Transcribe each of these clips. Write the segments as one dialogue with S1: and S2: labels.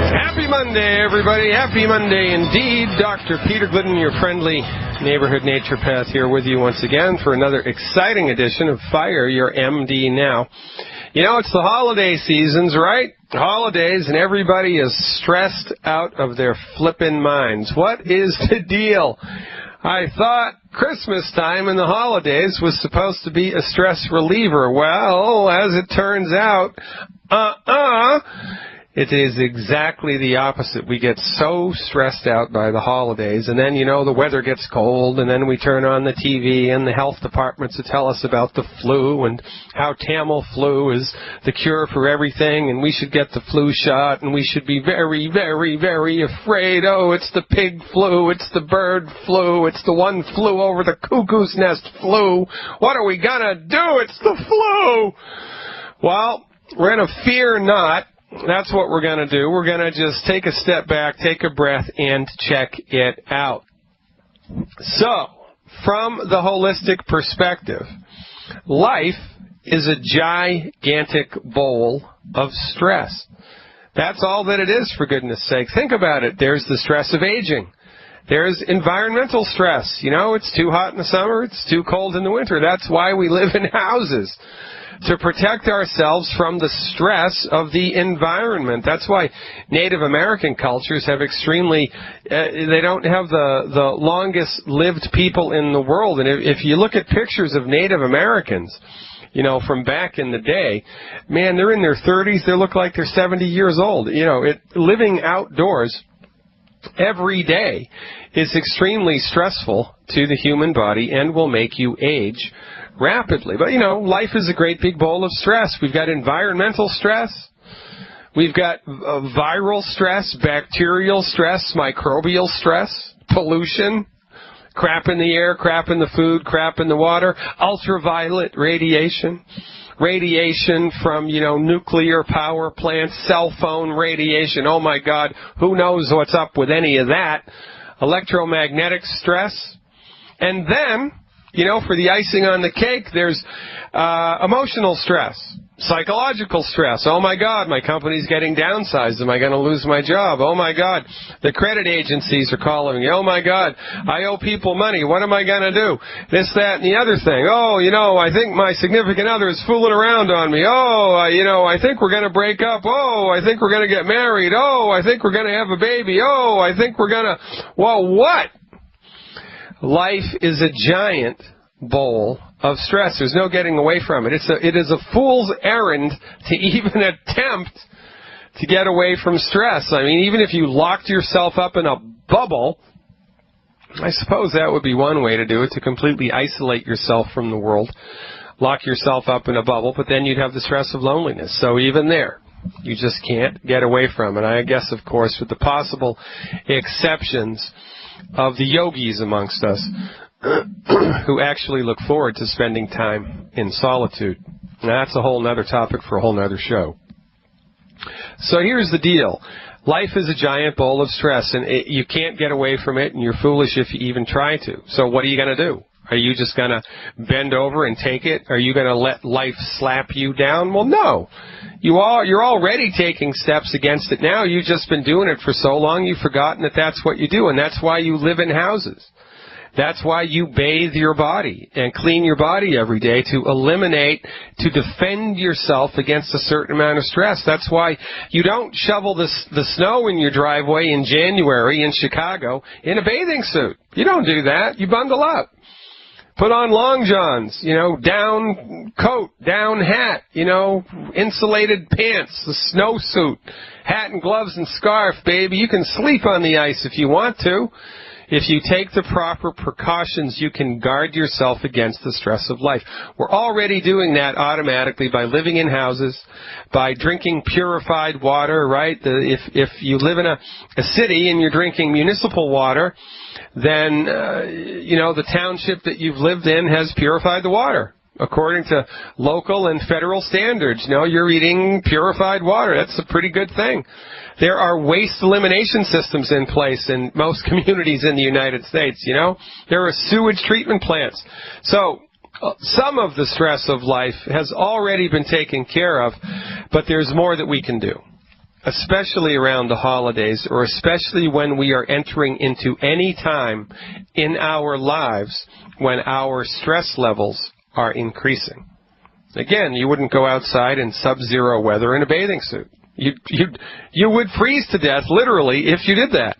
S1: Happy Monday, everybody. Happy Monday indeed. Dr. Peter Glidden, your friendly neighborhood naturopath, here with you once again for another exciting edition of Fire Your MD Now. You know, it's the holiday seasons, right? Holidays, and everybody is stressed out of their flippin' minds. What is the deal? I thought Christmas time and the holidays was supposed to be a stress reliever. Well, as it turns out, it is exactly the opposite. We get so stressed out by the holidays, and then, you know, the weather gets cold, and then we turn on the TV, and the health departments to tell us about the flu and how Tamiflu is the cure for everything, and we should get the flu shot, and we should be very, very, very afraid. Oh, it's the pig flu, it's the bird flu, it's the one flew over the cuckoo's nest flu. What are we gonna do? It's the flu! Well, we're gonna fear not. That's what we're going to do. We're going to just take a step back, take a breath, and check it out. So, from the holistic perspective, life is a gigantic bowl of stress. That's all that it is, for goodness sake. Think about it. There's the stress of aging. There's environmental stress. You know, it's too hot in the summer, it's too cold in the winter. That's why we live in houses, to protect ourselves from the stress of the environment. That's why Native American cultures have extremely, they don't have the longest lived people in the world. And if you look at pictures of Native Americans, you know, from back in the day, man, they're in their 30s, they look like they're 70 years old. You know, living outdoors every day is extremely stressful to the human body and will make you age rapidly. But, you know, life is a great big bowl of stress. We've got environmental stress. We've got viral stress, bacterial stress, microbial stress, pollution, crap in the air, crap in the food, crap in the water, ultraviolet radiation, radiation from, you know, nuclear power plants, cell phone radiation. Oh, my God, who knows what's up with any of that? Electromagnetic stress. And then, you know, for the icing on the cake, there's emotional stress, psychological stress. Oh, my God, my company's getting downsized. Am I going to lose my job? Oh, my God, the credit agencies are calling me. Oh, my God, I owe people money. What am I going to do? This, that, and the other thing. Oh, you know, I think my significant other is fooling around on me. Oh, you know, I think we're going to break up. Oh, I think we're going to get married. Oh, I think we're going to have a baby. Oh, I think we're going to... Well, what? Life is a giant bowl of stress. There's no getting away from it. It is a fool's errand to even attempt to get away from stress. I mean, even if you locked yourself up in a bubble, I suppose that would be one way to do it, to completely isolate yourself from the world, lock yourself up in a bubble, but then you'd have the stress of loneliness. So even there, you just can't get away from it. I guess, of course, with the possible exceptions of the yogis amongst us who actually look forward to spending time in solitude. Now, that's a whole other topic for a whole other show. So here's the deal. Life is a giant bowl of stress, and you can't get away from it, and you're foolish if you even try to. So what are you going to do? Are you just going to bend over and take it? Are you going to let life slap you down? Well, no. You're already taking steps against it now. You've just been doing it for so long you've forgotten that that's what you do, and that's why you live in houses. That's why you bathe your body and clean your body every day, to eliminate, to defend yourself against a certain amount of stress. That's why you don't shovel the snow in your driveway in January in Chicago in a bathing suit. You don't do that. You bundle up. Put on long johns, you know, down coat, down hat, you know, insulated pants, the snow suit, hat and gloves and scarf, baby. You can sleep on the ice if you want to. If you take the proper precautions, you can guard yourself against the stress of life. We're already doing that automatically by living in houses, by drinking purified water, right? If you live in a city and you're drinking municipal water, then, you know, the township that you've lived in has purified the water according to local and federal standards. You know, you're eating purified water. That's a pretty good thing. There are waste elimination systems in place in most communities in the United States, you know. There are sewage treatment plants. So some of the stress of life has already been taken care of, but there's more that we can do. especially around the holidays, or especially when we are entering into any time in our lives when our stress levels are increasing. Again, you wouldn't go outside in sub-zero weather in a bathing suit. You would freeze to death, literally, if you did that.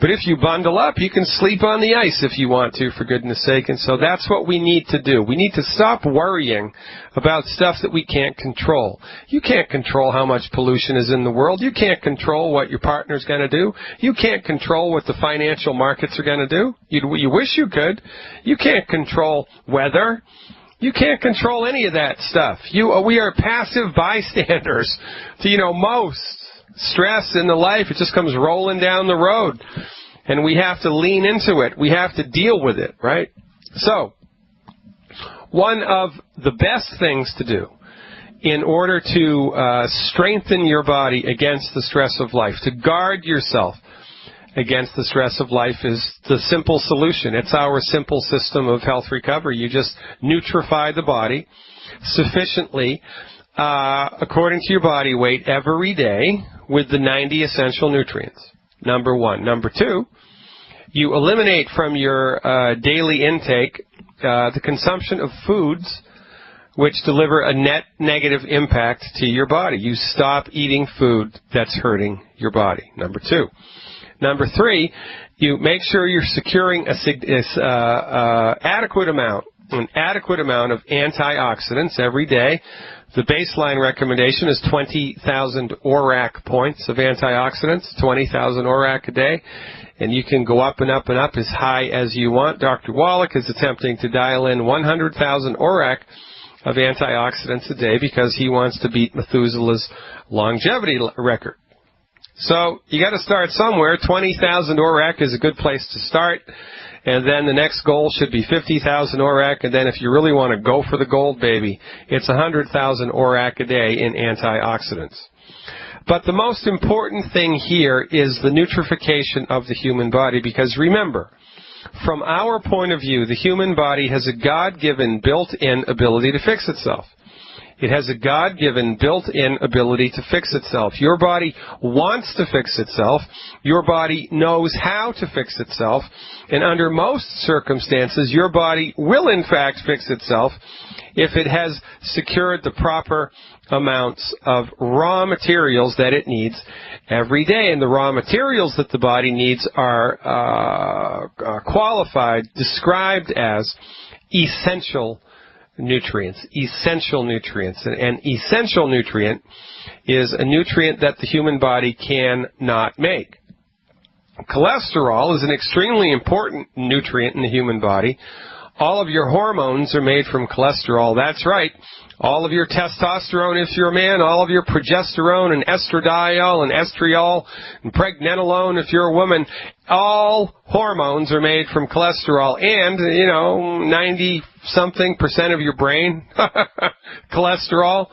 S1: But if you bundle up, you can sleep on the ice if you want to, for goodness sake. And so that's what we need to do. We need to stop worrying about stuff that we can't control. You can't control how much pollution is in the world. You can't control what your partner's going to do. You can't control what the financial markets are going to do. You wish you could. You can't control weather. You can't control any of that stuff. We are passive bystanders to, most stress in the life. It just comes rolling down the road. And we have to lean into it. We have to deal with it, right? So, one of the best things to do in order to strengthen your body against the stress of life, to guard yourself against the stress of life, is the simple solution. It's our simple system of health recovery. You just nutrify the body sufficiently according to your body weight every day with the 90 essential nutrients. Number one. Number two, you eliminate from your daily intake the consumption of foods which deliver a net negative impact to your body. You stop eating food that's hurting your body. Number two. Number three, you make sure you're securing an adequate amount of antioxidants every day. The baseline recommendation is 20,000 ORAC points of antioxidants, 20,000 ORAC a day. And you can go up and up and up as high as you want. Dr. Wallach is attempting to dial in 100,000 ORAC of antioxidants a day because he wants to beat Methuselah's longevity record. So you got to start somewhere. 20,000 ORAC is a good place to start. And then the next goal should be 50,000 ORAC. And then if you really want to go for the gold, baby, it's 100,000 ORAC a day in antioxidants. But the most important thing here is the nutrification of the human body, because remember, from our point of view, the human body has a God-given built-in ability to fix itself. It has a God-given built-in ability to fix itself. Your body wants to fix itself. Your body knows how to fix itself. And under most circumstances, your body will in fact fix itself if it has secured the proper amounts of raw materials that it needs every day. And the raw materials that the body needs are described as essential nutrients. Essential nutrients. An essential nutrient is a nutrient that the human body cannot make. Cholesterol is an extremely important nutrient in the human body. All of your hormones are made from cholesterol. That's right. All of your testosterone if you're a man, all of your progesterone and estradiol and estriol and pregnenolone if you're a woman, all hormones are made from cholesterol. And, 90-something% of your brain, cholesterol.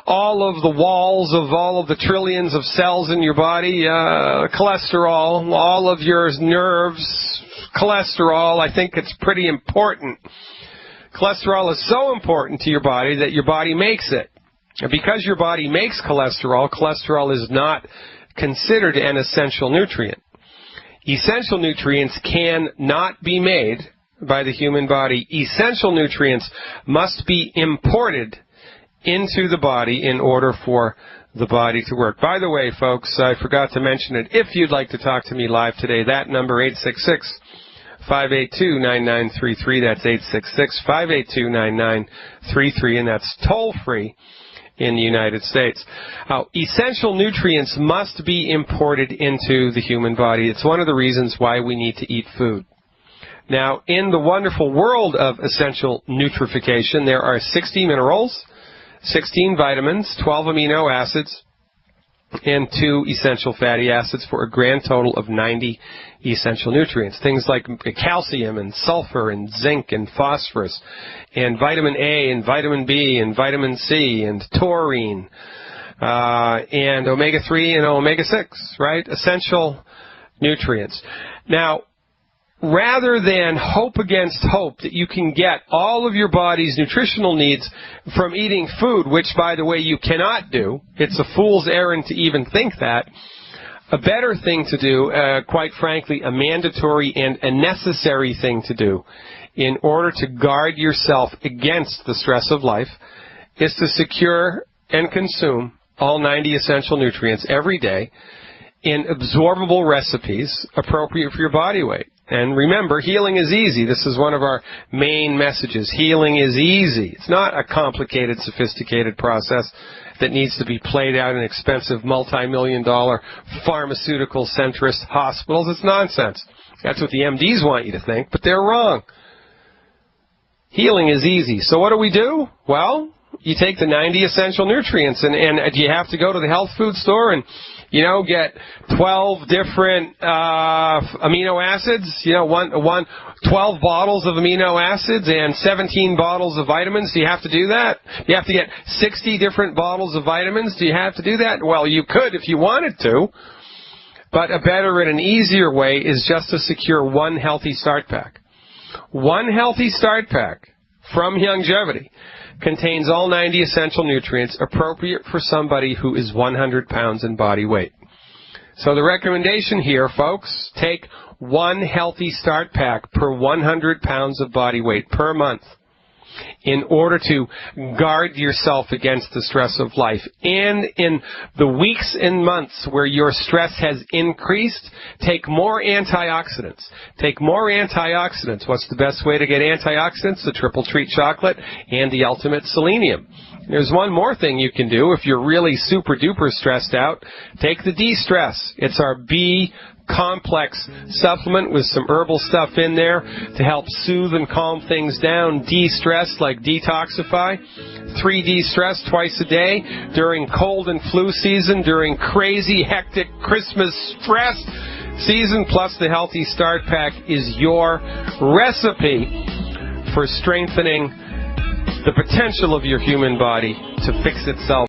S1: All of the walls of all of the trillions of cells in your body, cholesterol. All of your nerves, cholesterol. I think it's pretty important. Cholesterol is so important to your body that your body makes it. And because your body makes cholesterol, cholesterol is not considered an essential nutrient. Essential nutrients cannot be made by the human body. Essential nutrients must be imported into the body in order for the body to work. By the way, folks, I forgot to mention it. If you'd like to talk to me live today, that number, 866-582-9933. That's 866-582-9933, and that's toll-free in the United States. Essential nutrients must be imported into the human body. It's one of the reasons why we need to eat food. Now, in the wonderful world of essential nutrification, there are 60 minerals, 16 vitamins, 12 amino acids, and 2 essential fatty acids for a grand total of 90 essential nutrients. Things like calcium and sulfur and zinc and phosphorus and vitamin A and vitamin B and vitamin C and taurine and omega-3 and omega-6, right? Essential nutrients. Now, rather than hope against hope that you can get all of your body's nutritional needs from eating food, which, by the way, you cannot do, it's a fool's errand to even think that, a better thing to do, quite frankly, a mandatory and a necessary thing to do in order to guard yourself against the stress of life is to secure and consume all 90 essential nutrients every day in absorbable recipes appropriate for your body weight. And remember, healing is easy. This is one of our main messages. Healing is easy. It's not a complicated, sophisticated process that needs to be played out in expensive multi-million-dollar pharmaceutical centrist hospitals. It's nonsense. That's what the MDs want you to think, but they're wrong. Healing is easy. So what do? Well, you take the 90 essential nutrients, and you have to go to the health food store and, get 12 different amino acids, 12 bottles of amino acids and 17 bottles of vitamins. Do you have to do that? You have to get 60 different bottles of vitamins. Do you have to do that? Well, you could if you wanted to, but a better and an easier way is just to secure one healthy start pack. One healthy start pack from Longevity contains all 90 essential nutrients appropriate for somebody who is 100 pounds in body weight. So the recommendation here, folks, take one healthy start pack per 100 pounds of body weight per month in order to guard yourself against the stress of life. And in the weeks and months where your stress has increased, take more antioxidants. Take more antioxidants. What's the best way to get antioxidants? The triple treat chocolate and the ultimate selenium. There's one more thing you can do if you're really super duper stressed out. Take the de-stress. It's our B complex supplement with some herbal stuff in there to help soothe and calm things down. De-stress like Detoxify. 3D stress twice a day during cold and flu season, during crazy hectic Christmas stress season, plus the Healthy Start Pack is your recipe for strengthening the potential of your human body to fix itself.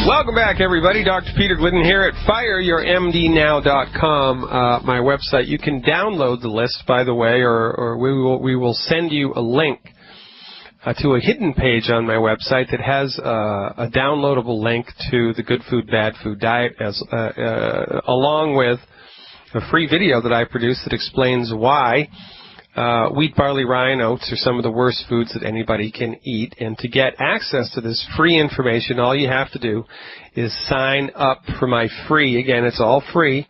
S1: Welcome back, everybody. Dr. Peter Glidden here at FireYourMDNow.com, my website. You can download the list, by the way, or we will send you a link to a hidden page on my website that has a downloadable link to the Good Food, Bad Food diet, along with a free video that I produced that explains why wheat, barley, rye, and oats are some of the worst foods that anybody can eat. And to get access to this free information, all you have to do is sign up for my free, again, it's all free,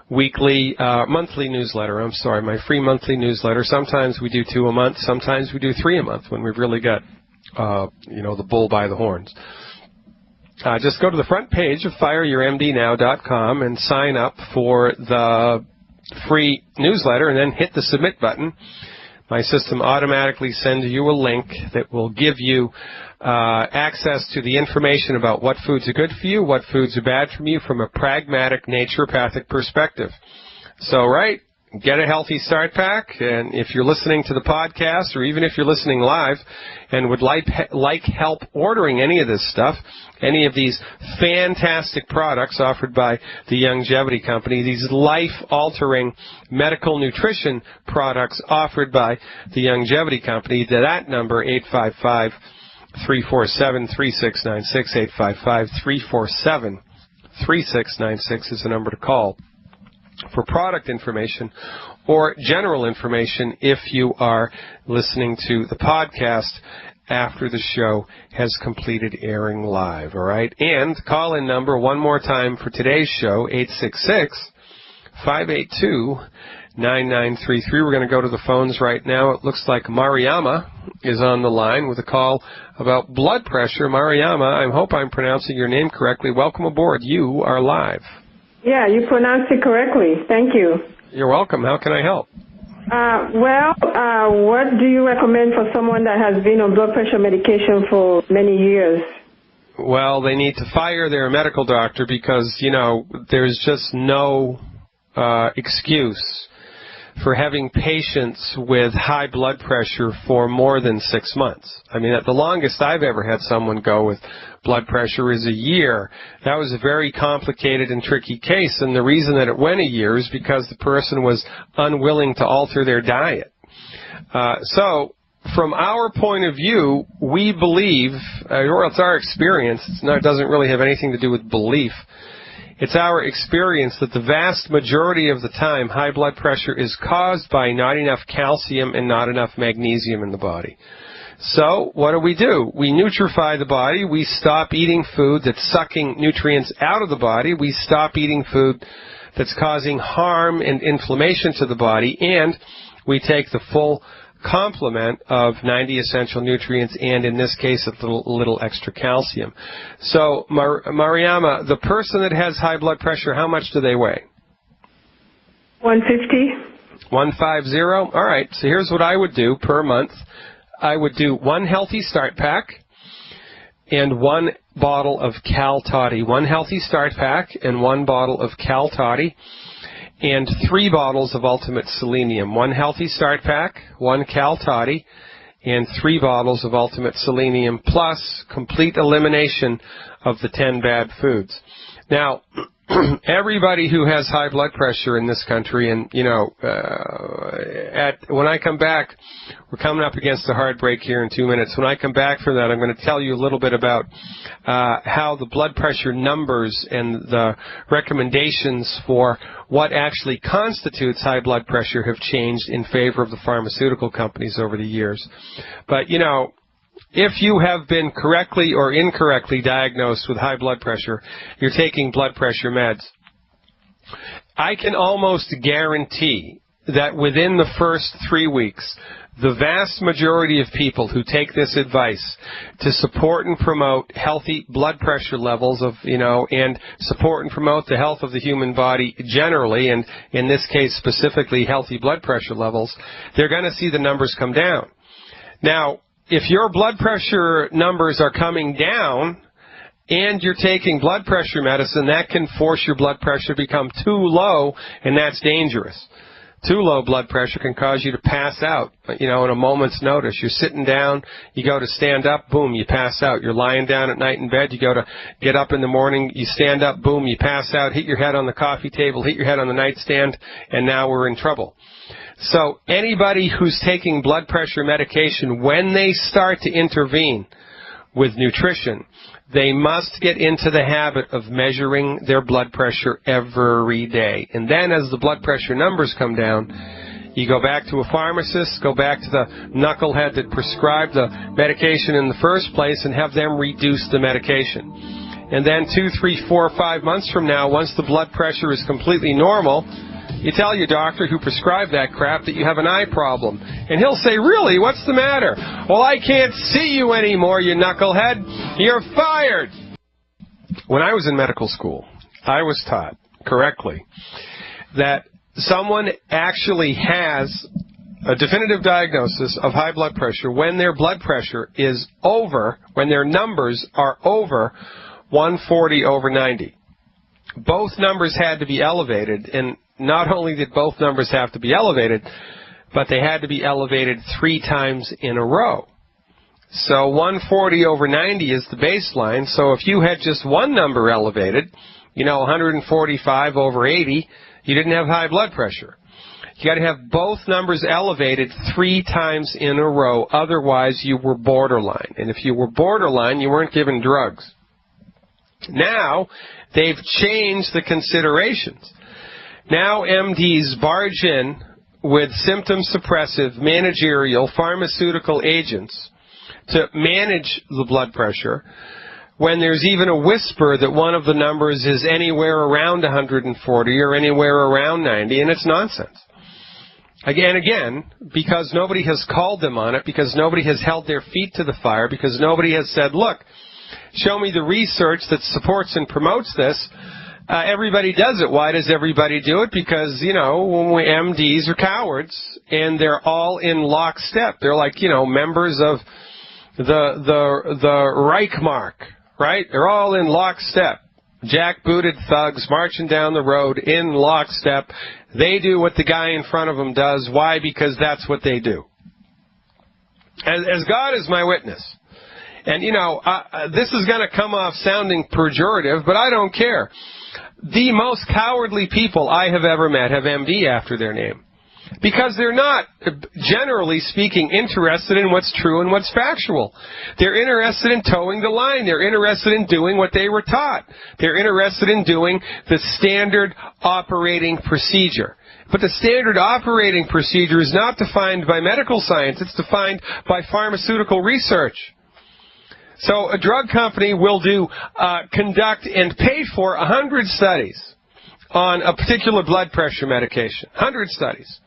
S1: monthly newsletter. My free monthly newsletter. Sometimes we do 2 a month. Sometimes we do 3 a month when we've really got, the bull by the horns. Just go to the front page of FireYourMDNow.com and sign up for the free newsletter and then hit the submit button. My system automatically sends you a link that will give you access to the information about what foods are good for you, what foods are bad for you from a pragmatic naturopathic perspective. So, get a Healthy Start Pack, and if you're listening to the podcast or even if you're listening live and would like help ordering any of this stuff, any of these fantastic products offered by the Longevity Company, these life-altering medical nutrition products offered by the Longevity Company, to that number, 855-347-3696, 855-347-3696 is the number to call for product information or general information if you are listening to the podcast after the show has completed airing live, all right? And call-in number one more time for today's show, 866-582-9933. We're going to go to the phones right now. It looks like Mariama is on the line with a call about blood pressure. Mariama, I hope I'm pronouncing your name correctly. Welcome aboard. You are live.
S2: Yeah, you pronounced it correctly. Thank you.
S1: You're welcome. How can I help?
S2: What do you recommend for someone that has been on blood pressure medication for many years?
S1: Well, they need to fire their medical doctor because, there's just no excuse for having patients with high blood pressure for more than 6 months. I mean, the longest I've ever had someone go with blood pressure is a year. That was a very complicated and tricky case, and the reason that it went a year is because the person was unwilling to alter their diet. So, from our point of view, we believe, or it's our experience, it doesn't really have anything to do with belief, it's our experience that the vast majority of the time high blood pressure is caused by not enough calcium and not enough magnesium in the body. So what do? We nutrify the body. We stop eating food that's sucking nutrients out of the body. We stop eating food that's causing harm and inflammation to the body. And we take the full complement of 90 essential nutrients and, in this case, a little extra calcium. So, Mariama, the person that has high blood pressure, how much do they weigh?
S2: 150.
S1: 150? All right. So here's what I would do per month. I would do 1 Healthy Start Pack and 1 bottle of Cal Toddy. 1 Healthy Start Pack and 1 bottle of Cal Toddy and 3 bottles of Ultimate Selenium. 1 Healthy Start Pack, 1 Cal Toddy, and 3 bottles of Ultimate Selenium, plus complete elimination of the 10 bad foods. Now, everybody who has high blood pressure in this country, and, when I come back, we're coming up against a hard break here in 2 minutes. When I come back from that, I'm going to tell you a little bit about how the blood pressure numbers and the recommendations for what actually constitutes high blood pressure have changed in favor of the pharmaceutical companies over the years. But, if you have been correctly or incorrectly diagnosed with high blood pressure, you're taking blood pressure meds, I can almost guarantee that within the first 3 weeks, the vast majority of people who take this advice to support and promote healthy blood pressure levels and support and promote the health of the human body generally, and in this case specifically healthy blood pressure levels, they're going to see the numbers come down. Now, if your blood pressure numbers are coming down and you're taking blood pressure medicine, that can force your blood pressure to become too low, and that's dangerous. Too low blood pressure can cause you to pass out, in a moment's notice. You're sitting down, you go to stand up, boom, you pass out. You're lying down at night in bed, you go to get up in the morning, you stand up, boom, you pass out, hit your head on the coffee table, hit your head on the nightstand, and now we're in trouble. So anybody who's taking blood pressure medication, when they start to intervene with nutrition, they must get into the habit of measuring their blood pressure every day. And then as the blood pressure numbers come down, you go back to a pharmacist, go back to the knucklehead that prescribed the medication in the first place, and have them reduce the medication. And then 2, 3, 4, 5 months from now, once the blood pressure is completely normal, you tell your doctor who prescribed that crap that you have an eye problem. And he'll say, really, what's the matter? Well, I can't see you anymore, you knucklehead. You're fired. When I was in medical school, I was taught correctly that someone actually has a definitive diagnosis of high blood pressure when their blood pressure is over, when their numbers are over 140/90. Both numbers had to be elevated, and not only did both numbers have to be elevated, but they had to be elevated 3 times in a row. So 140/90 is the baseline. So if you had just one number elevated, 145/80, you didn't have high blood pressure. You got to have both numbers elevated 3 times in a row. Otherwise, you were borderline. And if you were borderline, you weren't given drugs. Now, they've changed the considerations. Now MDs barge in with symptom-suppressive, managerial, pharmaceutical agents to manage the blood pressure when there's even a whisper that one of the numbers is anywhere around 140 or anywhere around 90, and it's nonsense. Again, because nobody has called them on it, because nobody has held their feet to the fire, because nobody has said, look, show me the research that supports and promotes this. Everybody does it. Why does everybody do it? Because, MDs are cowards, and they're all in lockstep. They're like, members of the Reichmark, right? They're all in lockstep. jackbooted thugs marching down the road in lockstep. They do what the guy in front of them does. Why? Because that's what they do. As God is my witness. And, this is going to come off sounding pejorative, but I don't care. The most cowardly people I have ever met have MD after their name. Because they're not, generally speaking, interested in what's true and what's factual. They're interested in towing the line. They're interested in doing what they were taught. They're interested in doing the standard operating procedure. But the standard operating procedure is not defined by medical science. It's defined by pharmaceutical research. So a drug company will conduct and pay for 100 studies on a particular blood pressure medication. 100 studies.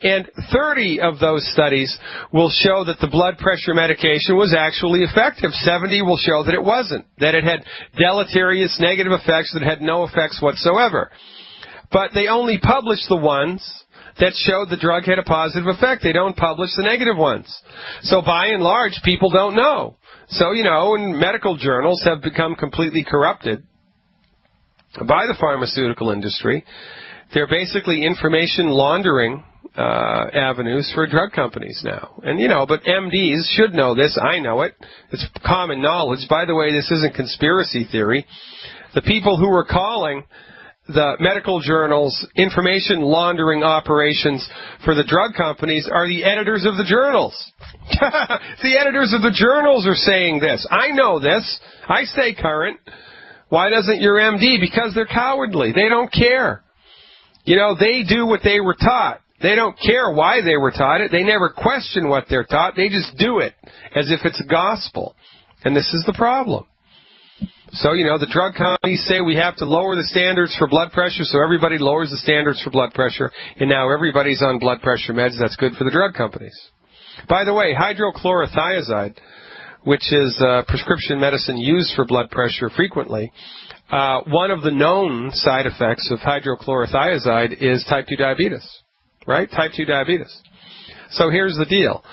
S1: And 30 of those studies will show that the blood pressure medication was actually effective. 70 will show that it wasn't, that it had deleterious negative effects, that it had no effects whatsoever. But they only publish the ones that showed the drug had a positive effect. They don't publish the negative ones. So by and large, people don't know. So, and medical journals have become completely corrupted by the pharmaceutical industry. They're basically information laundering avenues for drug companies now. And, but MDs should know this. I know it. It's common knowledge. By the way, this isn't conspiracy theory. The people who are calling the medical journals information laundering operations for the drug companies are the editors of the journals. The editors of the journals are saying this. I know this. I stay current. Why doesn't your MD? Because they're cowardly. They don't care. They do what they were taught. They don't care why they were taught it. They never question what they're taught. They just do it as if it's gospel. And this is the problem. So, the drug companies say we have to lower the standards for blood pressure, so everybody lowers the standards for blood pressure, and now everybody's on blood pressure meds. That's good for the drug companies. By the way, hydrochlorothiazide, which is prescription medicine used for blood pressure frequently, one of the known side effects of hydrochlorothiazide is type 2 diabetes. Right? Type 2 diabetes. So here's the deal.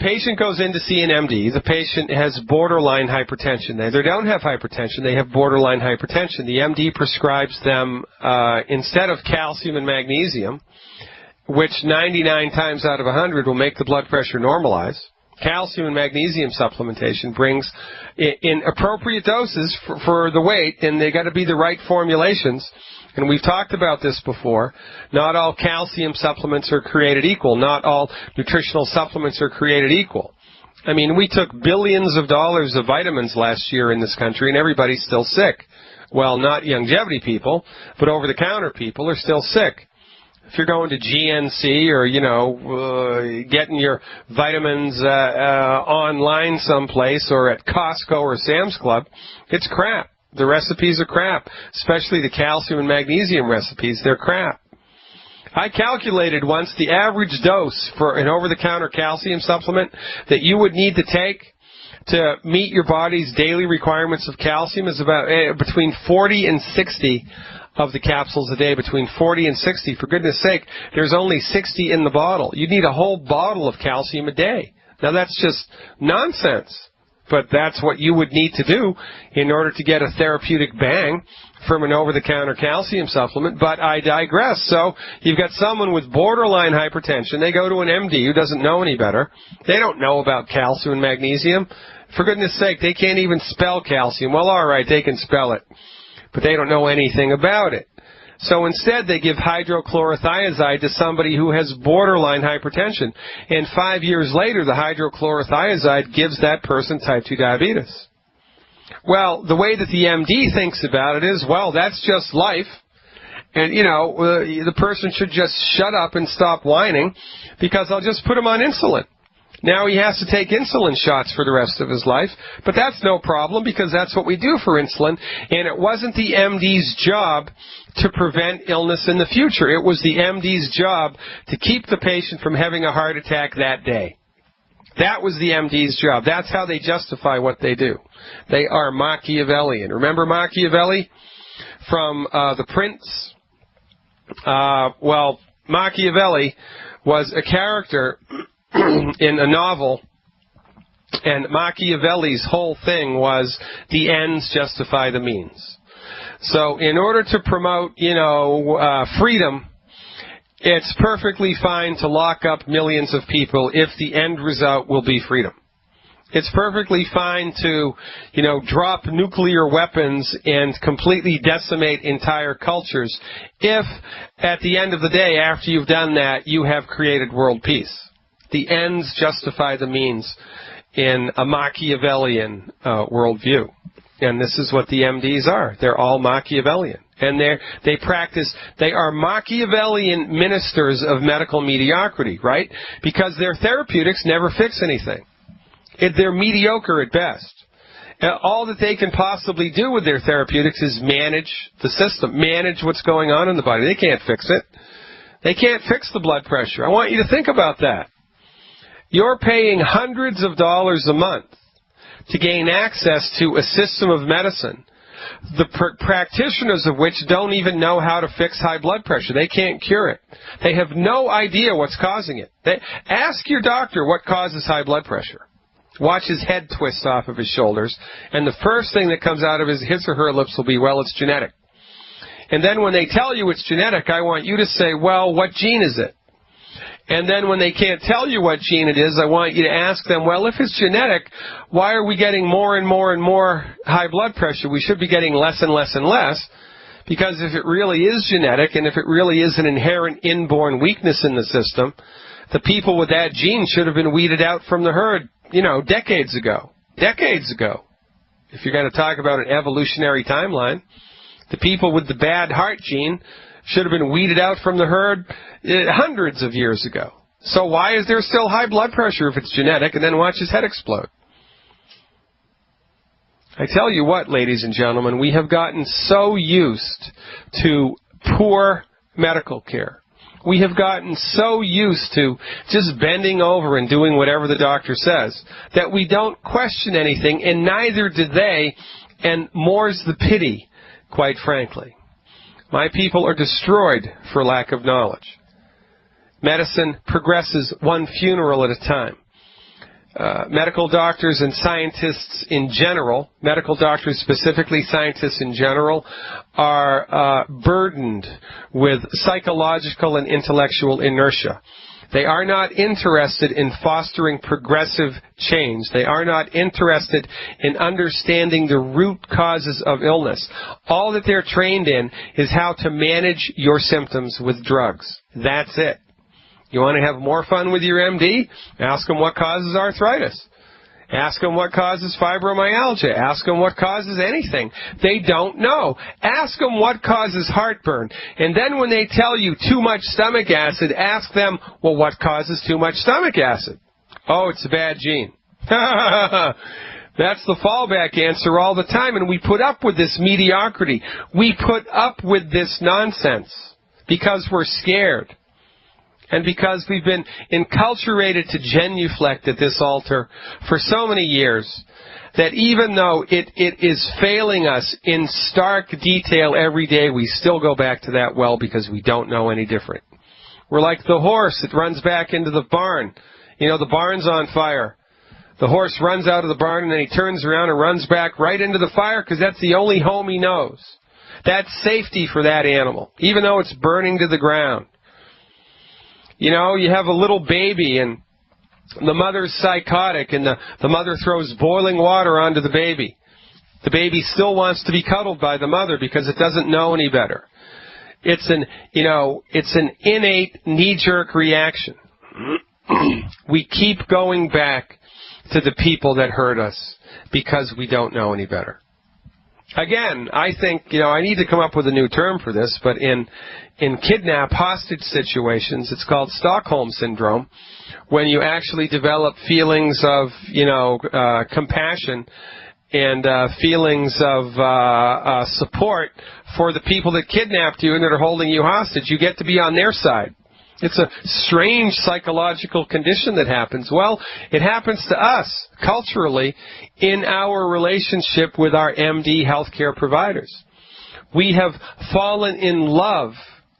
S1: Patient goes in to see an MD. The patient has borderline hypertension. They don't have hypertension. They have borderline hypertension. The MD prescribes them, instead of calcium and magnesium, which 99 times out of 100 will make the blood pressure normalize. Calcium and magnesium supplementation brings in appropriate doses for the weight, and they got to be the right formulations. And we've talked about this before. Not all calcium supplements are created equal. Not all nutritional supplements are created equal. I mean, we took billions of dollars of vitamins last year in this country, and everybody's still sick. Well, not longevity people, but over-the-counter people are still sick. If you're going to GNC or, getting your vitamins online someplace or at Costco or Sam's Club, it's crap. The recipes are crap, especially the calcium and magnesium recipes. They're crap. I calculated once the average dose for an over-the-counter calcium supplement that you would need to take to meet your body's daily requirements of calcium is about between 40 and 60 of the capsules a day, between 40 and 60. For goodness sake, there's only 60 in the bottle. You need a whole bottle of calcium a day. Now, that's just nonsense. But that's what you would need to do in order to get a therapeutic bang from an over-the-counter calcium supplement. But I digress. So you've got someone with borderline hypertension. They go to an MD who doesn't know any better. They don't know about calcium and magnesium. For goodness sake, they can't even spell calcium. Well, all right, they can spell it, but they don't know anything about it. So instead, they give hydrochlorothiazide to somebody who has borderline hypertension. And 5 years later, the hydrochlorothiazide gives that person type 2 diabetes. Well, the way that the MD thinks about it is, well, that's just life. And, the person should just shut up and stop whining because I'll just put him on insulin. Now he has to take insulin shots for the rest of his life, but that's no problem because that's what we do for insulin, and it wasn't the MD's job to prevent illness in the future. It was the MD's job to keep the patient from having a heart attack that day. That was the MD's job. That's how they justify what they do. They are Machiavellian. Remember Machiavelli from The Prince? Machiavelli was a character in a novel And Machiavelli's whole thing was the ends justify the means. So in order to promote, freedom, it's perfectly fine to lock up millions of people if the end result will be freedom. It's perfectly fine to, drop nuclear weapons and completely decimate entire cultures if, at the end of the day, after you've done that, you have created world peace. The ends justify the means in a Machiavellian worldview. And this is what the MDs are. They're all Machiavellian. And they are Machiavellian ministers of medical mediocrity, right? Because their therapeutics never fix anything. They're mediocre at best. All that they can possibly do with their therapeutics is manage the system, manage what's going on in the body. They can't fix it. They can't fix the blood pressure. I want you to think about that. You're paying hundreds of dollars a month to gain access to a system of medicine, the practitioners of which don't even know how to fix high blood pressure. They can't cure it. They have no idea what's causing it. Ask your doctor what causes high blood pressure. Watch his head twist off of his shoulders, and the first thing that comes out of his or her lips will be, well, it's genetic. And then when they tell you it's genetic, I want you to say, well, what gene is it? And then when they can't tell you what gene it is, I want you to ask them, well, if it's genetic, why are we getting more and more and more high blood pressure? We should be getting less and less and less, because if it really is genetic and if it really is an inherent inborn weakness in the system, the people with that gene should have been weeded out from the herd, decades ago. Decades ago. If you're going to talk about an evolutionary timeline, the people with the bad heart gene should have been weeded out from the herd hundreds of years ago. So why is there still high blood pressure if it's genetic? And then watch his head explode. I tell you what, ladies and gentlemen, we have gotten so used to poor medical care. We have gotten so used to just bending over and doing whatever the doctor says that we don't question anything, and neither do they, and more's the pity, quite frankly. My people are destroyed for lack of knowledge. Medicine progresses one funeral at a time. Medical doctors and scientists in general, medical doctors specifically, scientists in general, are burdened with psychological and intellectual inertia. They are not interested in fostering progressive change. They are not interested in understanding the root causes of illness. All that they're trained in is how to manage your symptoms with drugs. That's it. You want to have more fun with your MD? Ask them what causes arthritis. Ask them what causes fibromyalgia. Ask them what causes anything. They don't know. Ask them what causes heartburn. And then when they tell you too much stomach acid, ask them, well, what causes too much stomach acid? Oh, it's a bad gene. That's the fallback answer all the time. And we put up with this mediocrity. We put up with this nonsense because we're scared. And because we've been enculturated to genuflect at this altar for so many years, that even though it is failing us in stark detail every day, we still go back to that well because we don't know any different. We're like the horse that runs back into the barn. The barn's on fire. The horse runs out of the barn and then he turns around and runs back right into the fire because that's the only home he knows. That's safety for that animal, even though it's burning to the ground. You have a little baby and the mother's psychotic and the mother throws boiling water onto the baby. The baby still wants to be cuddled by the mother because it doesn't know any better. It's an innate knee-jerk reaction. We keep going back to the people that hurt us because we don't know any better. Again, I think, I need to come up with a new term for this, but in kidnap hostage situations, it's called Stockholm Syndrome, when you actually develop feelings of, compassion and feelings of support for the people that kidnapped you and that are holding you hostage. You get to be on their side. It's a strange psychological condition that happens. Well, it happens to us culturally in our relationship with our MD healthcare providers. We have fallen in love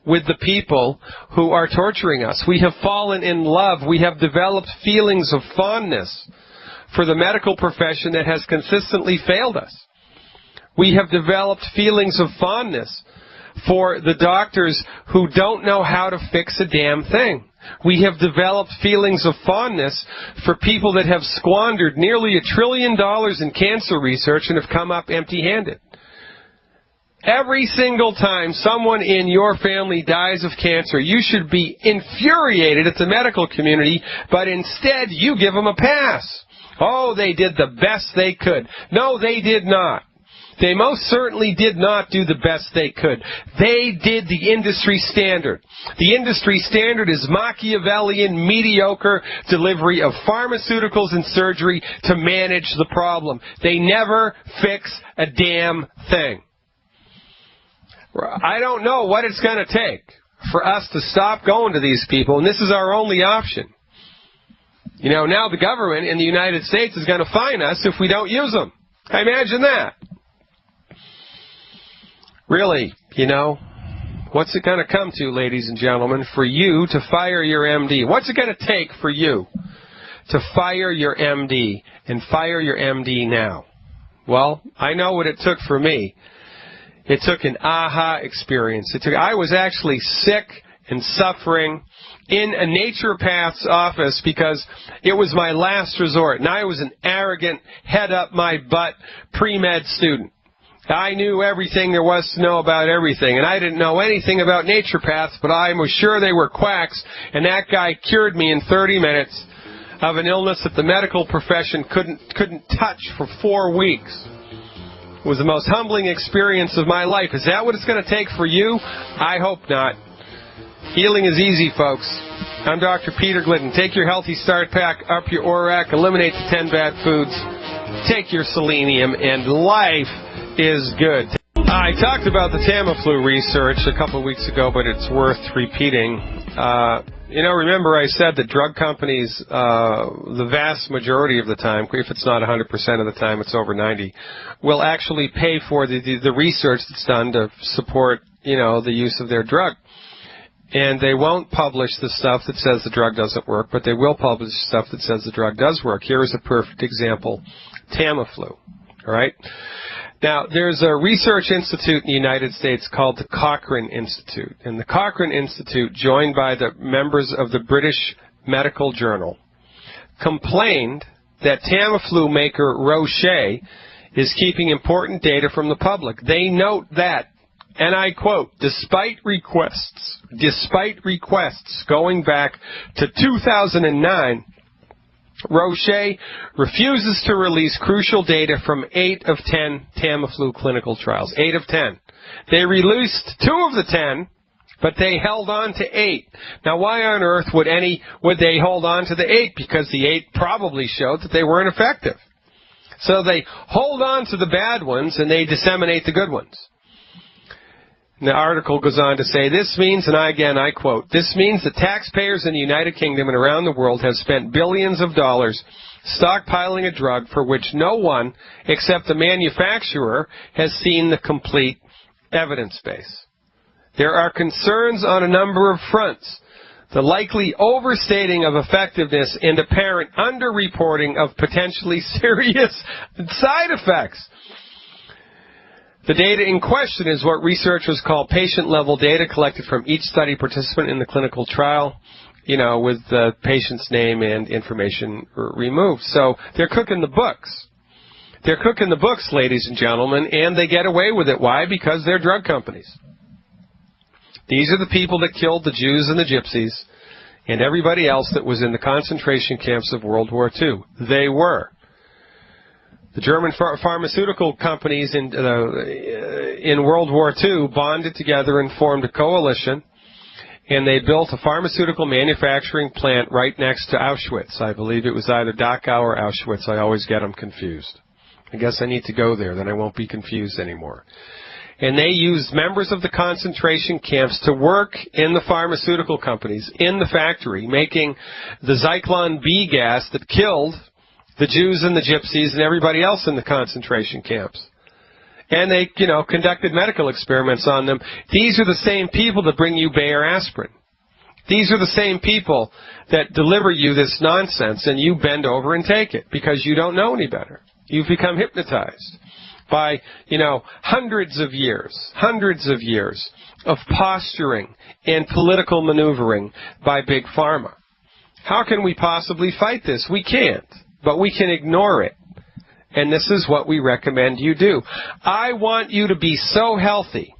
S1: with the people who are torturing us. We have fallen in love. We have developed feelings of fondness for the medical profession that has consistently failed us. We have developed feelings of fondness for the doctors who don't know how to fix a damn thing. We have developed feelings of fondness for people that have squandered nearly $1 trillion in cancer research and have come up empty-handed. Every single time someone in your family dies of cancer, you should be infuriated at the medical community, but instead you give them a pass. Oh, they did the best they could. No, they did not. They most certainly did not do the best they could. They did the industry standard. The industry standard is Machiavellian, mediocre delivery of pharmaceuticals and surgery to manage the problem. They never fix a damn thing. I don't know what it's going to take for us to stop going to these people, and this is our only option. You know, now the government in the United States is going to fine us if we don't use them. Imagine that. Really, you know, what's it going to come to, ladies and gentlemen, for you to fire your MD? What's it going to take for you to fire your MD and fire your MD now? Well, I know what it took for me. It took an aha experience. I was actually sick and suffering in a naturopath's office because it was my last resort. And I was an arrogant, head-up-my-butt pre-med student. I knew everything there was to know about everything, and I didn't know anything about naturopaths, but I was sure they were quacks, and that guy cured me in 30 minutes of an illness that the medical profession couldn't touch for 4 weeks. It was the most humbling experience of my life. Is that what it's going to take for you? I hope not. Healing is easy, folks. I'm Dr. Peter Glidden. Take your Healthy Start Pack, up your ORAC, eliminate the 10 bad foods, take your selenium, and life is good. I talked about the Tamiflu research a couple of weeks ago, but it's worth repeating. Remember I said that drug companies, the vast majority of the time, if it's not 100% of the time, it's over 90%, will actually pay for the research that's done to support, the use of their drug. And they won't publish the stuff that says the drug doesn't work, but they will publish stuff that says the drug does work. Here is a perfect example. Tamiflu. All right? Now, there's a research institute in the United States called the Cochrane Institute. And the Cochrane Institute, joined by the members of the British Medical Journal, complained that Tamiflu maker Roche is keeping important data from the public. They note that, and I quote, despite requests going back to 2009, Roche refuses to release crucial data from 8 of 10 Tamiflu clinical trials. 8 of 10. They released 2 of the 10, but they held on to 8. Now, why on earth would they hold on to the 8? Because the 8 probably showed that they weren't effective. So they hold on to the bad ones and they disseminate the good ones. And the article goes on to say, this means, and I quote, this means that taxpayers in the United Kingdom and around the world have spent billions of dollars stockpiling a drug for which no one, except the manufacturer, has seen the complete evidence base. There are concerns on a number of fronts. The likely overstating of effectiveness and apparent underreporting of potentially serious side effects. The data in question is what researchers call patient-level data collected from each study participant in the clinical trial, with the patient's name and information removed. So they're cooking the books. They're cooking the books, ladies and gentlemen, and they get away with it. Why? Because they're drug companies. These are the people that killed the Jews and the Gypsies and everybody else that was in the concentration camps of World War II. They were. The German pharmaceutical companies in World War II bonded together and formed a coalition, and they built a pharmaceutical manufacturing plant right next to Auschwitz. I believe it was either Dachau or Auschwitz. I always get them confused. I guess I need to go there, then I won't be confused anymore. And they used members of the concentration camps to work in the pharmaceutical companies, in the factory, making the Zyklon B gas that killed the Jews and the Gypsies and everybody else in the concentration camps. And they, conducted medical experiments on them. These are the same people that bring you Bayer aspirin. These are the same people that deliver you this nonsense, and you bend over and take it because you don't know any better. You've become hypnotized by, hundreds of years of posturing and political maneuvering by Big Pharma. How can we possibly fight this? We can't, but we can ignore it. And this is what we recommend you do. I want you to be so healthy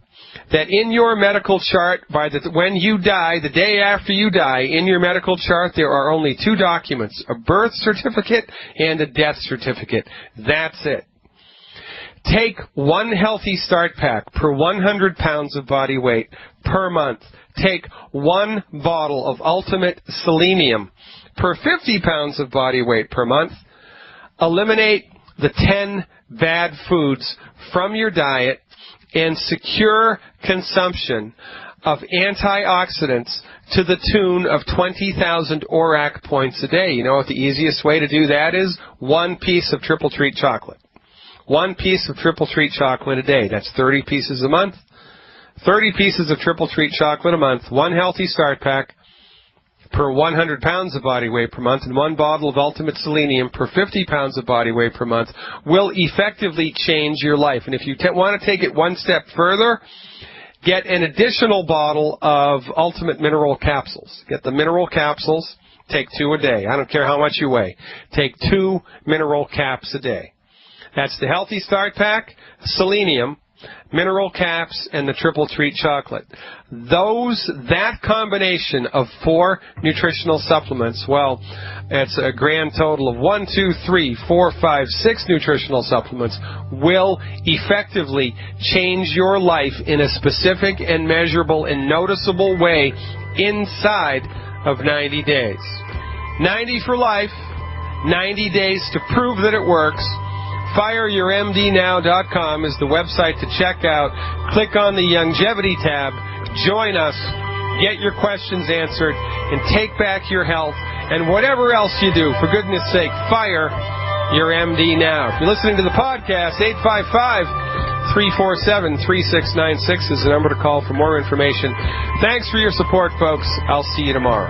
S1: that in your medical chart, when you die, the day after you die, in your medical chart, there are only 2 documents, a birth certificate and a death certificate. That's it. Take 1 Healthy Start Pack per 100 pounds of body weight per month. Take 1 bottle of Ultimate Selenium per 50 pounds of body weight per month. Eliminate the 10 bad foods from your diet and secure consumption of antioxidants to the tune of 20,000 ORAC points a day. You know what the easiest way to do that is? 1 piece of Triple Treat chocolate. 1 piece of Triple Treat chocolate a day. That's 30 pieces a month. 30 pieces of Triple Treat chocolate a month, 1 Healthy Start Pack per 100 pounds of body weight per month, and 1 bottle of Ultimate Selenium per 50 pounds of body weight per month will effectively change your life. And if you want to take it 1 step further, get an additional bottle of Ultimate Mineral Capsules. Get the mineral capsules. Take 2 a day. I don't care how much you weigh. Take 2 mineral caps a day. That's the Healthy Start Pack, Selenium, mineral caps, and the Triple Treat chocolate. That combination of 4 nutritional supplements, well, it's a grand total of 1, 2, 3, 4, 5, 6 nutritional supplements, will effectively change your life in a specific and measurable and noticeable way inside of 90 days. 90 for life, 90 days to prove that it works. FireYourMDNow.com is the website to check out. Click on the Longevity tab. Join us. Get your questions answered. And take back your health. And whatever else you do, for goodness sake, fire your MD now. If you're listening to the podcast, 855-347-3696 is the number to call for more information. Thanks for your support, folks. I'll see you tomorrow.